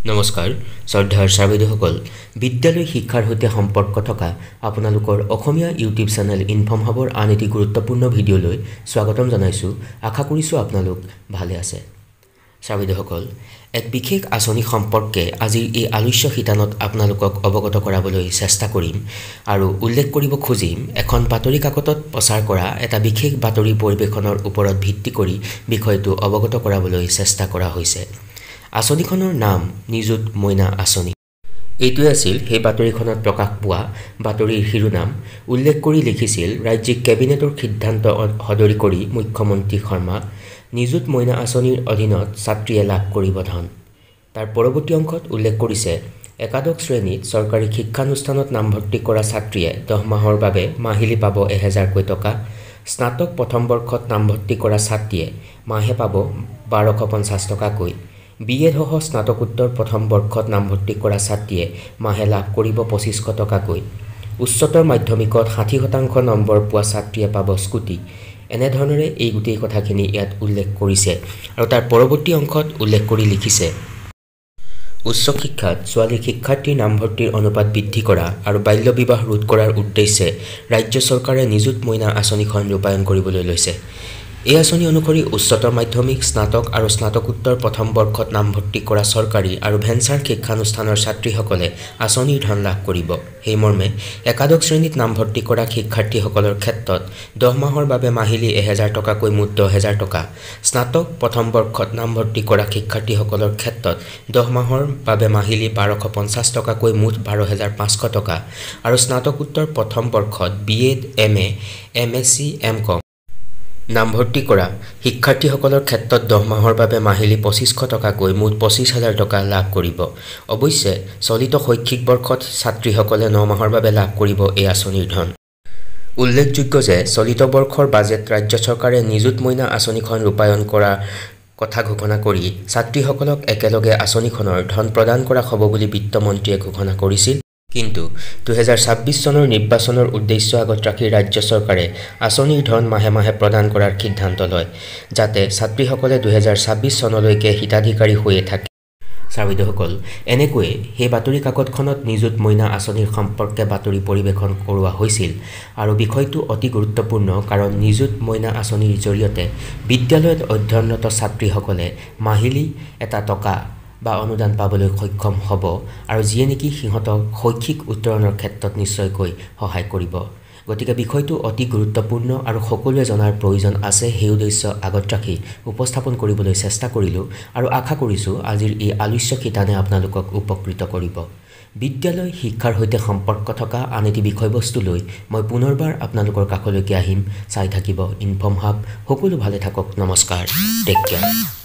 নমস্কাৰ শ্ৰদ্ধাৰ ছাত্ৰছাত্ৰীসকল বিদ্যালয় শিক্ষাৰ সৈতে সম্পৰ্ক থকা আপোনালোকৰ অসমীয়া ইউটিউব চেনেল ইনফৰ্ম হাবৰ আন এটি গুৰুত্বপূৰ্ণ ভিডিঅ'লৈ স্বাগতম জনাইছোঁ। আশা কৰিছোঁ আপোনালোক ভালে আছে। ছাত্ৰছাত্ৰীসকল এক বিশেষ আঁচনি সম্পৰ্কে আজিৰ এই আলোচ্য শিতানত আপোনালোকক অৱগত কৰাবলৈ চেষ্টা কৰিম আৰু উল্লেখ কৰিব খুজিম এখন বাতৰি কাকতত প্ৰচাৰ কৰা এটা বিশেষ বাতৰি পৰিৱেশনৰ ওপৰত ভিত্তি কৰি বিষয়টো অৱগত কৰাবলৈ চেষ্টা কৰা হৈছে। আঁচনিখনৰ নাম নিযুত মইনা আঁচনি। এইটোৱে আছিল সেই বাতৰিখনত প্ৰকাশ পোৱা বাতৰিৰ শিৰোনাম। উল্লেখ কৰি লিখিছিল ৰাজ্যিক কেবিনেটৰ সিদ্ধান্ত সদৰি কৰি মুখ্যমন্ত্ৰী শৰ্মা, নিযুত মইনা আঁচনিৰ অধীনত ছাত্ৰীয়ে লাভ কৰিব ধন। তাৰ পৰৱৰ্তী অংশত উল্লেখ কৰিছে একাদশ শ্ৰেণীত চৰকাৰী শিক্ষানুষ্ঠানত নামভৰ্তি কৰা ছাত্ৰীয়ে 10 মাহৰ বাবে মাহিলী পাব 1000কৈ টকা। স্নাতক প্ৰথম বৰ্ষত নামভৰ্তি কৰা ছাত্ৰীয়ে মাহে পাব 1250 টকাকৈ। BA সহ স্নাতকোত্তৰ প্ৰথম বৰ্ষত নামভৰ্তি কৰা ছাত্ৰীয়ে মাহে লাভ কৰিব 2500 টকাকৈ। উচ্চতৰ মাধ্যমিকত 60% নম্বৰ পোৱা ছাত্ৰীয়ে পাব স্কুটি। এনেধৰণেৰে এই গোটেই কথাখিনি ইয়াত উল্লেখ কৰিছে আৰু তাৰ পৰৱৰ্তী অংশত উল্লেখ কৰি লিখিছে উচ্চ শিক্ষাত ছোৱালী শিক্ষাৰ্থীৰ নামভৰ্তিৰ অনুপাত বৃদ্ধি কৰা আৰু বাল্য বিবাহ ৰোধ কৰাৰ উদ্দেশ্যে ৰাজ্য চৰকাৰে নিযুত মইনা আঁচনিখন ৰূপায়ণ কৰিবলৈ লৈছে। এই আঁচনি অনুসৰি উচ্চতৰ মাধ্যমিক, স্নাতক আৰু স্নাতকোত্তৰ প্ৰথম বৰ্ষত নামভৰ্তি কৰা চৰকাৰী আৰু ভেঞ্চাৰ শিক্ষানুষ্ঠানৰ ছাত্ৰীসকলে আঁচনিৰ ধন লাভ কৰিব। সেইমৰ্মে একাদশ শ্ৰেণীত নামভৰ্তি কৰা শিক্ষাৰ্থীসকলৰ ক্ষেত্ৰত 10 মাহৰ বাবে মাহিলী 1000 টকাকৈ মুঠ 10000 টকা। স্নাতক প্ৰথম বৰ্ষত নামভৰ্তি কৰা শিক্ষাৰ্থীসকলৰ ক্ষেত্ৰত 10 মাহৰ বাবে মাহিলী 1250 টকাকৈ মুঠ 12500 টকা আৰু স্নাতকোত্তৰ প্ৰথম বৰ্ষত BA, MA, MSc, MCom নামভৰ্তি কৰা শিক্ষাৰ্থীসকলৰ ক্ষেত্ৰত 10 মাহৰ বাবে মাহিলী 2500 টকাকৈ মুঠ 25000 টকা লাভ কৰিব। অৱশ্যে চলিত শৈক্ষিক বৰ্ষত ছাত্ৰীসকলে 9 মাহৰ বাবে লাভ কৰিব এই আঁচনিৰ ধন। উল্লেখযোগ্য যে চলিত বৰ্ষৰ বাজেট ৰাজ্য চৰকাৰে নিযুত মইনা আঁচনিখন ৰূপায়ণ কৰাৰ কথা ঘোষণা কৰি ছাত্ৰীসকলক একেলগে আঁচনিখনৰ ধন প্ৰদান কৰা হ'ব বুলি বিত্তমন্ত্ৰীয়ে ঘোষণা কৰিছিল। কিন্তু 2026 চনৰ নিৰ্বাচনৰ উদ্দেশ্য আগত ৰাখি ৰাজ্য চৰকাৰে আঁচনিৰ ধন মাহে মাহে প্ৰদান কৰাৰ সিদ্ধান্ত লয়, যাতে ছাত্ৰীসকলে 2026 চনলৈকে হিতাধিকাৰী হৈয়ে থাকে। ছাত্ৰছাত্ৰীসকল এনেকৈয়ে সেই বাতৰি কাকতখনত নিযুত মইনা আঁচনিৰ সম্পৰ্কে বাতৰি পৰিৱেশন কৰোৱা হৈছিল আৰু বিষয়টো অতি গুৰুত্বপূৰ্ণ, কাৰণ নিযুত মইনা আঁচনিৰ জৰিয়তে বিদ্যালয়ত অধ্যয়নৰত ছাত্ৰীসকলে মাহিলী এটা টকা বা অনুদান পাবলৈ সক্ষম হ'ব আৰু যিয়ে নেকি সিহঁতক শৈক্ষিক উত্তৰণৰ ক্ষেত্ৰত নিশ্চয়কৈ সহায় কৰিব। গতিকে বিষয়টো অতি গুৰুত্বপূৰ্ণ আৰু সকলোৱে জনাৰ প্ৰয়োজন আছে। সেই উদ্দেশ্য আগত ৰাখি উপস্থাপন কৰিবলৈ চেষ্টা কৰিলোঁ আৰু আশা কৰিছোঁ আজিৰ এই আলোচ্য শিতানে আপোনালোকক উপকৃত কৰিব। বিদ্যালয় শিক্ষাৰ সৈতে সম্পৰ্ক থকা আন এটি বিষয়বস্তু লৈ মই পুনৰবাৰ আপোনালোকৰ কাষলৈকে আহিম। চাই থাকিব ইনফৰ্ম হাব। সকলো ভালে থাকক। নমস্কাৰ। Take care.